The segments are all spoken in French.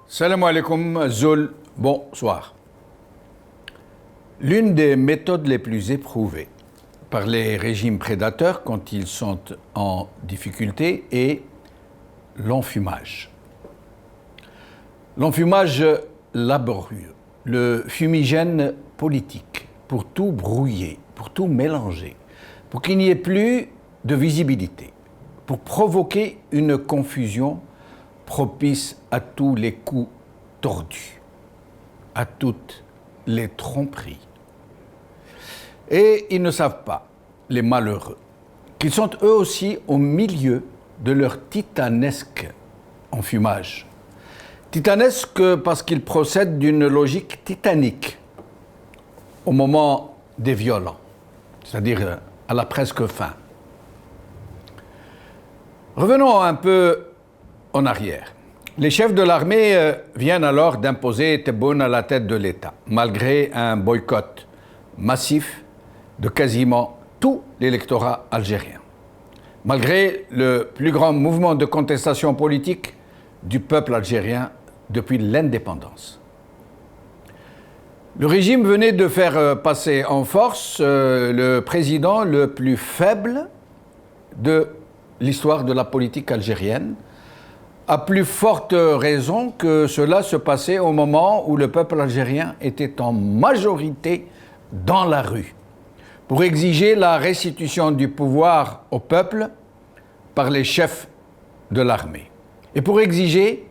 Salam alaikum, Zul, bonsoir. L'une des méthodes les plus éprouvées par les régimes prédateurs quand ils sont en difficulté est l'enfumage. L'enfumage laborieux, le fumigène politique, pour tout brouiller, pour tout mélanger, pour qu'il n'y ait plus de visibilité, pour provoquer une confusion propice à tous les coups tordus, à toutes les tromperies. Et ils ne savent pas, les malheureux, qu'ils sont eux aussi au milieu de leur titanesque enfumage. Titanesque parce qu'ils procèdent d'une logique titanique au moment des violents, c'est-à-dire à la presque fin. Revenons un peu en arrière. Les chefs de l'armée viennent alors d'imposer Tebboune à la tête de l'État, malgré un boycott massif de quasiment tout l'électorat algérien, malgré le plus grand mouvement de contestation politique du peuple algérien depuis l'indépendance. Le régime venait de faire passer en force le président le plus faible de l'histoire de la politique algérienne, à plus forte raison que cela se passait au moment où le peuple algérien était en majorité dans la rue pour exiger la restitution du pouvoir au peuple par les chefs de l'armée et pour exiger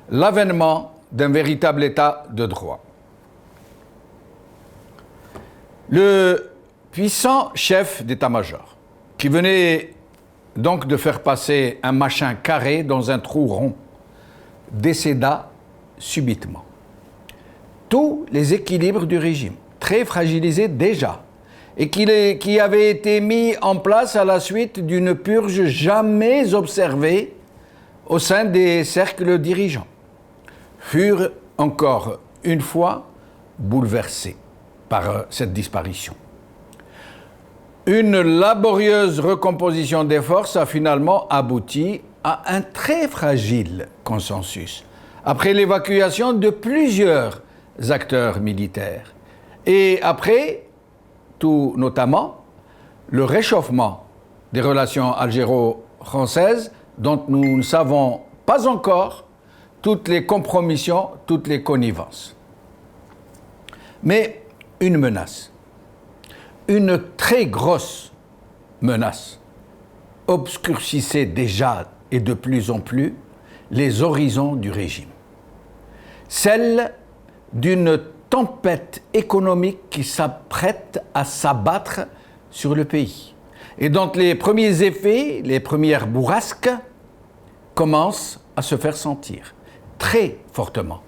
l'avènement d'un véritable état de droit. Le puissant chef d'état-major, qui venait donc de faire passer un machin carré dans un trou rond, décéda subitement. Tous les équilibres du régime, très fragilisés déjà, et qui avaient été mis en place à la suite d'une purge jamais observée au sein des cercles dirigeants, furent encore une fois bouleversés par cette disparition. Une laborieuse recomposition des forces a finalement abouti à un très fragile consensus, après l'évacuation de plusieurs acteurs militaires, et après, tout notamment, le réchauffement des relations algéro-françaises dont nous ne savons pas encore toutes les compromissions, toutes les connivences. Mais une menace, une très grosse menace, obscurcissait déjà et de plus en plus les horizons du régime. Celle d'une tempête économique qui s'apprête à s'abattre sur le pays et dont les premiers effets, les premières bourrasques commencent à se faire sentir très fortement,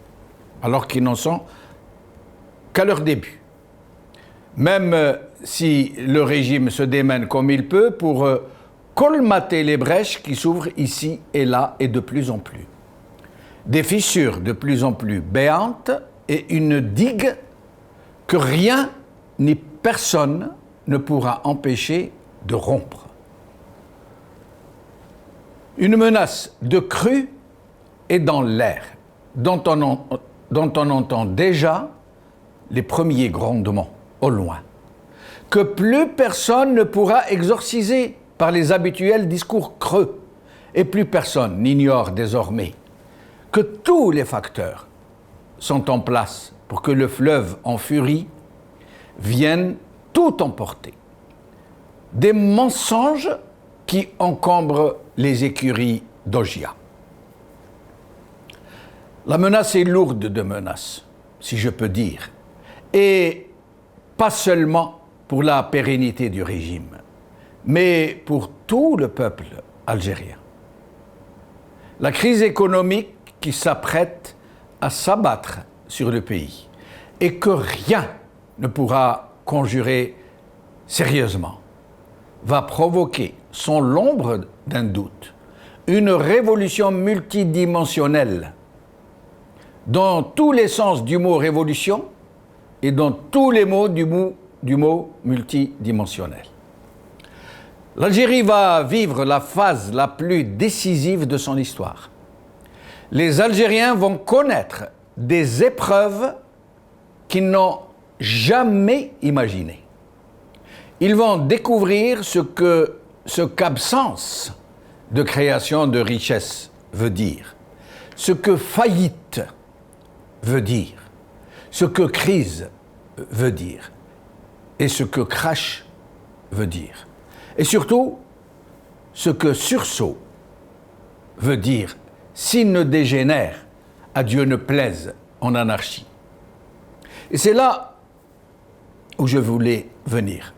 alors qu'ils n'en sont qu'à leur début. Même si le régime se démène comme il peut pour colmater les brèches qui s'ouvrent ici et là et de plus en plus. Des fissures de plus en plus béantes et une digue que rien ni personne ne pourra empêcher de rompre. Une menace de crue est dans l'air, dont on entend déjà les premiers grondements au loin, que plus personne ne pourra exorciser par les habituels discours creux, et plus personne n'ignore désormais que tous les facteurs sont en place pour que le fleuve en furie vienne tout emporter. Des mensonges qui encombrent les écuries d'Ogia. La menace est lourde de menaces, si je peux dire, et pas seulement pour la pérennité du régime, mais pour tout le peuple algérien. La crise économique qui s'apprête à s'abattre sur le pays et que rien ne pourra conjurer sérieusement va provoquer, sans l'ombre d'un doute, une révolution multidimensionnelle dans tous les sens du mot révolution et dans tous les mots du mot multidimensionnel. L'Algérie va vivre la phase la plus décisive de son histoire. Les Algériens vont connaître des épreuves qu'ils n'ont jamais imaginées. Ils vont découvrir ce qu'absence de création de richesse veut dire, ce que faillite veut dire, ce que crise veut dire et ce que crash veut dire. Et surtout, ce que sursaut veut dire s'il ne dégénère, à Dieu ne plaise, en anarchie. Et c'est là où je voulais venir,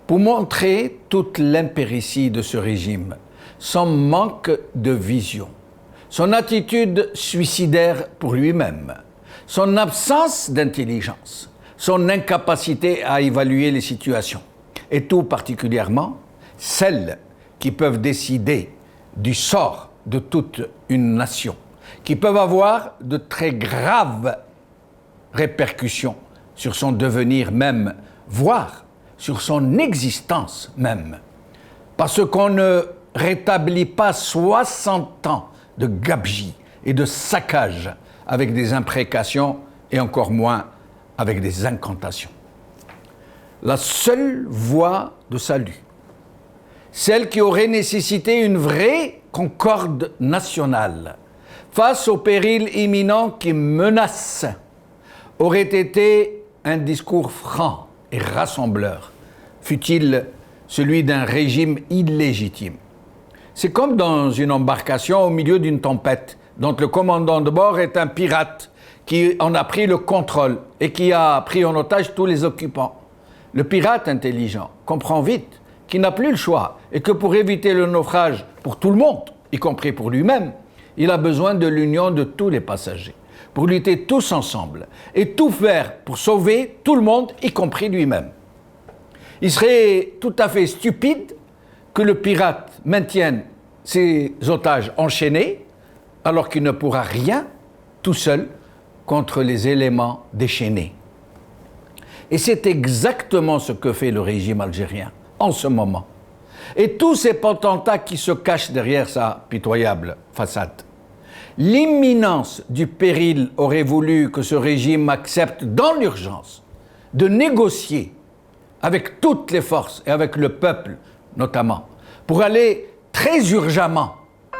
pour montrer toute l'impéritie de ce régime, son manque de vision, son attitude suicidaire pour lui-même, son absence d'intelligence, son incapacité à évaluer les situations, et tout particulièrement celles qui peuvent décider du sort de toute une nation, qui peuvent avoir de très graves répercussions sur son devenir même, voire sur son existence même. Parce qu'on ne rétablit pas 60 ans de gabegie et de saccage avec des imprécations et encore moins avec des incantations. La seule voie de salut, celle qui aurait nécessité une vraie concorde nationale face au péril imminent qui menace, aurait été un discours franc et rassembleur, fût-il celui d'un régime illégitime. C'est comme dans une embarcation au milieu d'une tempête, dont le commandant de bord est un pirate qui en a pris le contrôle et qui a pris en otage tous les occupants. Le pirate intelligent comprend vite qu'il n'a plus le choix et que pour éviter le naufrage pour tout le monde, y compris pour lui-même, il a besoin de l'union de tous les passagers, pour lutter tous ensemble et tout faire pour sauver tout le monde, y compris lui-même. Il serait tout à fait stupide que le pirate maintienne ses otages enchaînés alors qu'il ne pourra rien tout seul contre les éléments déchaînés. Et c'est exactement ce que fait le régime algérien en ce moment. Et tous ces potentats qui se cachent derrière sa pitoyable façade. L'imminence du péril aurait voulu que ce régime accepte dans l'urgence de négocier avec toutes les forces et avec le peuple notamment, pour aller très urgemment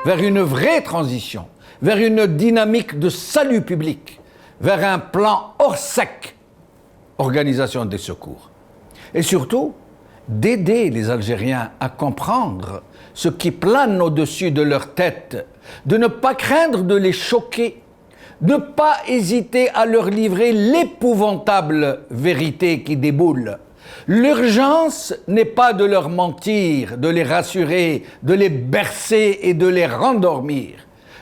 vers une vraie transition, vers une dynamique de salut public, vers un plan hors sec, organisation des secours. Et surtout, d'aider les Algériens à comprendre ce qui plane au-dessus de leur tête, de ne pas craindre de les choquer, ne pas hésiter à leur livrer l'épouvantable vérité qui déboule. L'urgence n'est pas de leur mentir, de les rassurer, de les bercer et de les rendormir,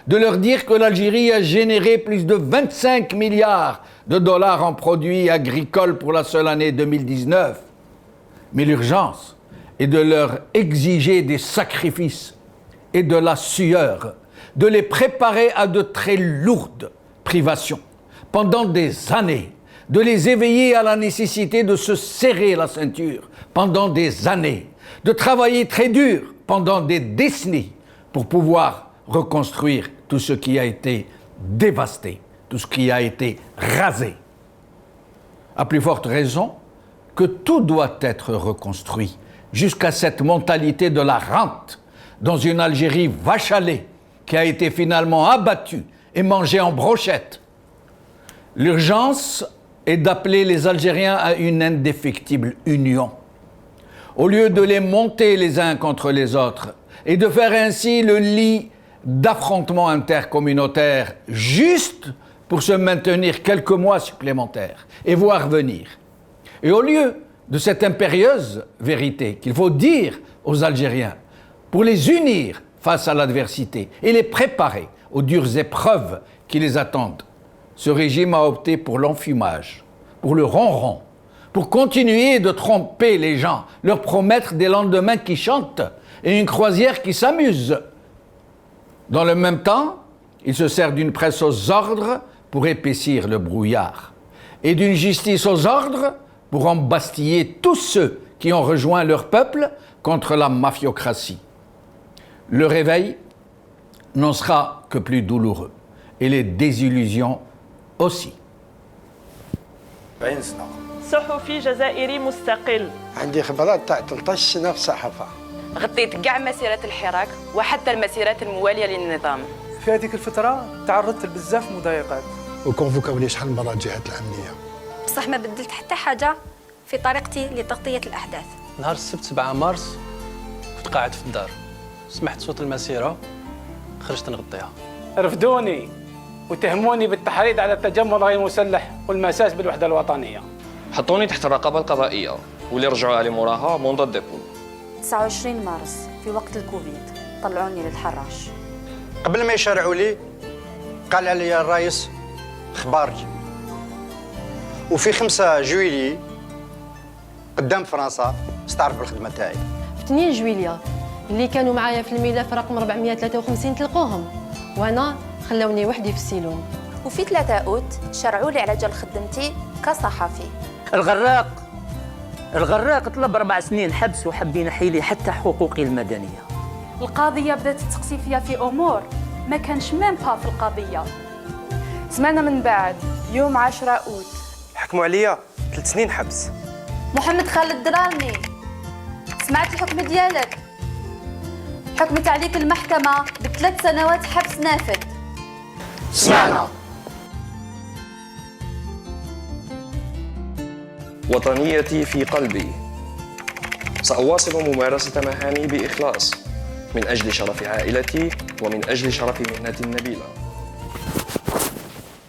de leur dire que l'Algérie a généré plus de 25 milliards de dollars en produits agricoles pour la seule année 2019. Mais l'urgence est de leur exiger des sacrifices et de la sueur, de les préparer à de très lourdes privations pendant des années, de les éveiller à la nécessité de se serrer la ceinture pendant des années, de travailler très dur pendant des décennies pour pouvoir reconstruire tout ce qui a été dévasté, tout ce qui a été rasé. À plus forte raison que tout doit être reconstruit jusqu'à cette mentalité de la rente dans une Algérie vache à lait qui a été finalement abattue et mangée en brochette. L'urgence est d'appeler les Algériens à une indéfectible union. Au lieu de les monter les uns contre les autres et de faire ainsi le lit d'affrontements intercommunautaires juste pour se maintenir quelques mois supplémentaires et voir venir. Et au lieu de cette impérieuse vérité qu'il faut dire aux Algériens pour les unir face à l'adversité et les préparer aux dures épreuves qui les attendent, ce régime a opté pour l'enfumage, pour le ronron, pour continuer de tromper les gens, leur promettre des lendemains qui chantent et une croisière qui s'amuse. Dans le même temps, il se sert d'une presse aux ordres pour épaissir le brouillard et d'une justice aux ordres pour embastiller tous ceux qui ont rejoint leur peuple contre la mafiocratie. Le réveil n'en sera que plus douloureux et les désillusions aussi. 40 سنة صحفي جزائري مستقل. عندي خبرات تاع 13 سنة في الصحافة. غطيت كاع مسيرات الحراك وحتى المسيرات الموالية للنظام. في هذيك الفترة تعرضت لبزاف مضايقات. وكونفوكاوني شحال من مرة الجهات الأمنية. بصح ما بدلت حتى حاجة في طريقتي لتغطية الأحداث. نهار السبت 7 مارس كنت قاعد في الدار، سمعت صوت المسيرة خرجت نغطيها. رفدوني وتهموني بالتحريض على التجمع غير المسلح والمساس بالوحدة الوطنية. حطوني تحت الرقابة القضائية واللي رجعوا علي موراها منذ الديبو. 29 مارس في وقت الكوفيد طلعوني للحراش. قبل ما يشرعوا لي قال علي الرئيس خبارك. وفي 5 جويلي قدام فرنسا استعرف بالخدمة تاعي. في 2 جويلية اللي كانوا معايا في الملف رقم 453 تلقوهم وانا خلوني وحدي في السيلون. وفي 3 أوت شرعوا لي على جال خدمتي كصحفي. الغراق طلب 4 سنين حبس وحب ينحيلي حتى حقوقي المدنية. القاضية بدات تسقسي فيها في أمور ما كانش ميم با في القضية. سمعنا من بعد يوم 10 أوت حكموا عليا 3 سنين حبس. محمد خالد درامي، سمعت الحكم ديالك؟ حكمت عليك المحكمة ب3 سنوات حبس نافذ. سمعنا. وطنيتي في قلبي. سأواصل ممارسة مهامي بإخلاص من أجل شرف عائلتي ومن أجل شرف مهنتي النبيلة.